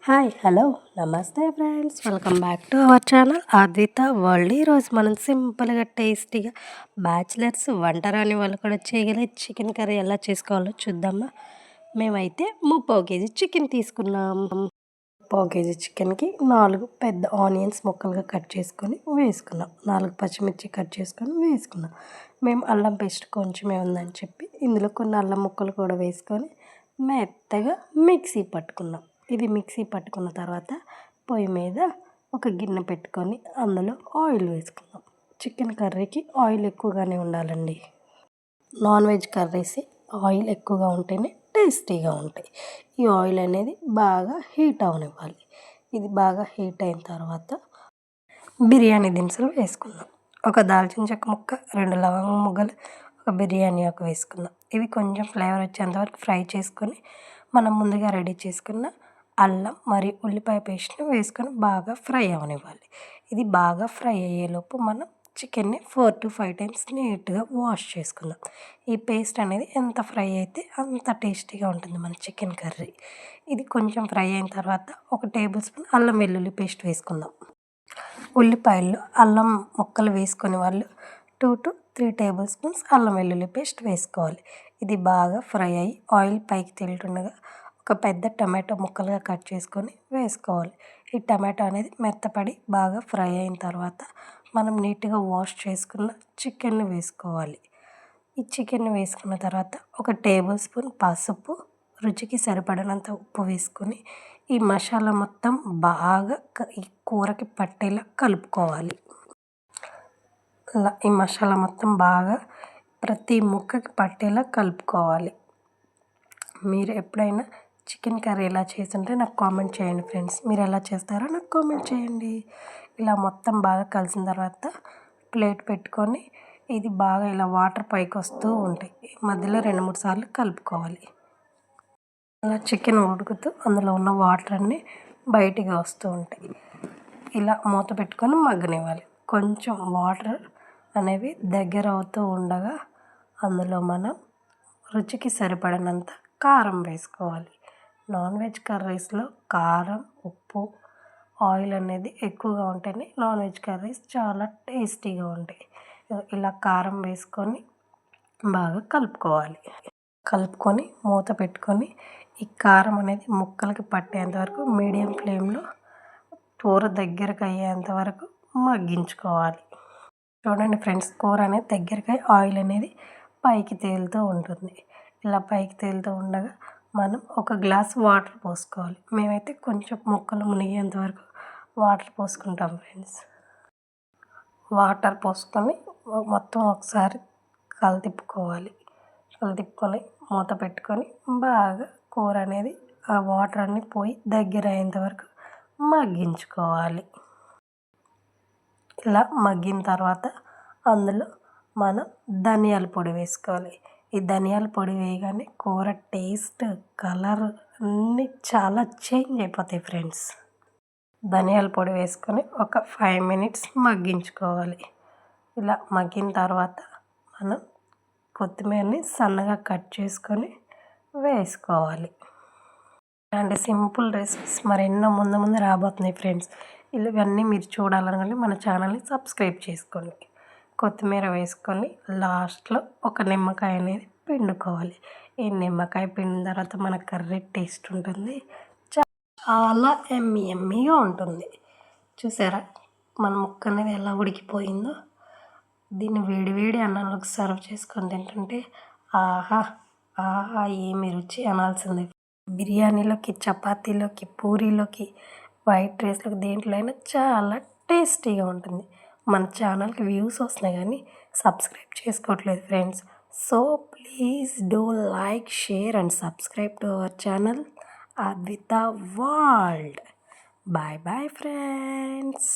Hi hello నమస్తే friends, welcome back to our channel Advitha world. ఈరోజు మనం సింపుల్గా టేస్టీగా బ్యాచిలర్స్ వంట రాని వాళ్ళు కూడా చేయగలిగే చికెన్ కర్రీ ఎలా చేసుకోవాలో చూద్దామా. మేమైతే 3 కేజీ చికెన్ తీసుకున్నాం. 3 కేజీ చికెన్కి 4 పెద్ద ఆనియన్స్ ముక్కలుగా కట్ చేసుకొని వేసుకున్నాం. 4 పచ్చిమిర్చి కట్ చేసుకొని వేసుకున్నాం. మేము అల్లం పేస్ట్ కొంచెమే ఉందని చెప్పి ఇందులో కొన్ని అల్లం ముక్కలు కూడా వేసుకొని మెత్తగా మిక్సీ పట్టుకున్నాం. ఇది మిక్సీ పట్టుకున్న తర్వాత పొయ్యి మీద ఒక గిన్నె పెట్టుకొని అందులో ఆయిల్ వేసుకుందాం. చికెన్ కర్రీకి ఆయిల్ ఎక్కువగానే ఉండాలండి. నాన్ వెజ్ కర్రీస్ ఆయిల్ ఎక్కువగా ఉంటేనే టేస్టీగా ఉంటాయి. ఈ ఆయిల్ అనేది బాగా హీట్ అవనివ్వాలి. ఇది బాగా హీట్ అయిన తర్వాత బిర్యానీ దినుసులు వేసుకుందాం. ఒక దాల్చిన చెక్క ముక్క, 2 లవంగ ముగ్గలు, ఒక బిర్యానీ ఆకు వేసుకుందాం. ఇవి కొంచెం ఫ్లేవర్ వచ్చేంత వరకు ఫ్రై చేసుకొని మనం ముందుగా రెడీ చేసుకున్న అల్లం మరియు ఉల్లిపాయ పేస్ట్ని వేసుకొని బాగా ఫ్రై అవనివ్వాలి. ఇది బాగా ఫ్రై అయ్యేలోపు మనం చికెన్ని 4 to 5 టైమ్స్ నీట్గా వాష్ చేసుకుందాం. ఈ పేస్ట్ అనేది ఎంత ఫ్రై అయితే అంత టేస్టీగా ఉంటుంది మన చికెన్ కర్రీ. ఇది కొంచెం ఫ్రై అయిన తర్వాత 1 టేబుల్ స్పూన్ అల్లం వెల్లుల్లి పేస్ట్ వేసుకుందాం. ఉల్లిపాయలు అల్లం ముక్కలు వేసుకునే వాళ్ళు 2 to 3 టేబుల్ స్పూన్స్ అల్లం వెల్లుల్లి పేస్ట్ వేసుకోవాలి. ఇది బాగా ఫ్రై అయ్యి ఆయిల్ పైకి తేలుతుండగా ఒక పెద్ద టమాటో ముక్కలుగా కట్ చేసుకొని వేసుకోవాలి. ఈ టమాటో అనేది మెత్తపడి బాగా ఫ్రై అయిన తర్వాత మనం నీట్గా వాష్ చేసుకున్న చికెన్ని వేసుకోవాలి. ఈ చికెన్ని వేసుకున్న తర్వాత 1 టేబుల్ స్పూన్ పసుపు, రుచికి సరిపడినంత ఉప్పు వేసుకొని ఈ మసాలా మొత్తం బాగా ఈ కూరకి పట్టేలా కలుపుకోవాలి. అలా ఈ మసాలా మొత్తం బాగా ప్రతి ముక్కకి పట్టేలా కలుపుకోవాలి. మీరు ఎప్పుడైనా చికెన్ కర్రీ ఎలా చేస్తుంటే నాకు కామెంట్ చేయండి ఫ్రెండ్స్. మీరు ఎలా చేస్తారో నాకు కామెంట్ చేయండి. ఇలా మొత్తం బాగా కలిసిన తర్వాత ప్లేట్ పెట్టుకొని ఇది బాగా ఇలా వాటర్ పైకి వస్తూ ఉంటాయి. మధ్యలో 2-3 సార్లు కలుపుకోవాలి. అలా చికెన్ ఉడుకుతూ అందులో ఉన్న వాటర్ అన్నీ బయటికి వస్తూ ఉంటాయి. ఇలా మూత పెట్టుకొని మగ్గనివ్వాలి. కొంచెం వాటర్ అనేవి దగ్గర అవుతూ ఉండగా అందులో మనం రుచికి సరిపడినంత కారం వేసుకోవాలి. నాన్ వెజ్ కర్రీస్లో కారం, ఉప్పు, ఆయిల్ అనేది ఎక్కువగా ఉంటేనే నాన్ వెజ్ కర్రీస్ చాలా టేస్టీగా ఉంటాయి. ఇలా కారం వేసుకొని బాగా కలుపుకోవాలి. కలుపుకొని మూత పెట్టుకొని ఈ కారం అనేది ముక్కలకి పట్టేంత వరకు మీడియం ఫ్లేమ్లో కూర దగ్గరకు అయ్యేంత వరకు మగ్గించుకోవాలి. చూడండి ఫ్రెండ్స్, కూర అనేది దగ్గరకి ఆయిల్ అనేది పైకి తేలుతూ ఉంటుంది. ఇలా పైకి తేలుతూ ఉండగా మనం 1 గ్లాస్ వాటర్ పోసుకోవాలి. మేమైతే కొంచెం ముక్కలు మునిగేంత వరకు వాటర్ పోసుకుంటాం ఫ్రెండ్స్. వాటర్ పోసుకొని మొత్తం ఒకసారి కలితిప్పుకోవాలి. కలితిప్పుకొని మూత పెట్టుకొని బాగా కూర అనేది ఆ వాటర్ అన్నీ పోయి దగ్గర అయ్యేంత వరకు మగ్గించుకోవాలి. ఇలా మగ్గిన తర్వాత అందులో మనం ధనియాల పొడి వేసుకోవాలి. ఈ ధనియాల పొడి వేయగానే కూర టేస్ట్, కలర్ అన్నీ చాలా చేంజ్ అయిపోతాయి ఫ్రెండ్స్. ధనియాల పొడి వేసుకొని ఒక 5 మినిట్స్ మగ్గించుకోవాలి. ఇలా మగ్గిన తర్వాత మనం కొత్తిమీరని సన్నగా కట్ చేసుకొని వేసుకోవాలి. ఇలాంటి సింపుల్ రెసిపీస్ మరెన్నో ముందు రాబోతున్నాయి ఫ్రెండ్స్. ఇవన్నీ మీరు చూడాలనుకుంటే మన ఛానల్ని సబ్స్క్రైబ్ చేసుకోండి. కొత్తిమీర వేసుకొని లాస్ట్లో 1 నిమ్మకాయ అనేది పిండుకోవాలి. ఈ నిమ్మకాయ పిండిన తర్వాత మన కర్రీ టేస్ట్ ఉంటుంది, చాలా ఎమ్మీగా ఉంటుంది. చూసారా మన ముక్క అనేది ఎలా ఉడికిపోయిందో. దీన్ని వేడి అన్నంలోకి సర్వ్ చేసుకొని తింటుంటే ఆహా ఆహా ఏమి రుచి అనాల్సిందే. బిర్యానీలోకి, చపాతీలోకి, పూరీలోకి, వైట్ రైస్లోకి, దేంట్లో అయినా చాలా టేస్టీగా ఉంటుంది. మన ఛానల్కి వ్యూస్ వస్తున్నాయి కానీ సబ్స్క్రైబ్ చేసుకోవట్లేదు friends. So please do like, share and subscribe to our channel Advitha world. Bye bye friends.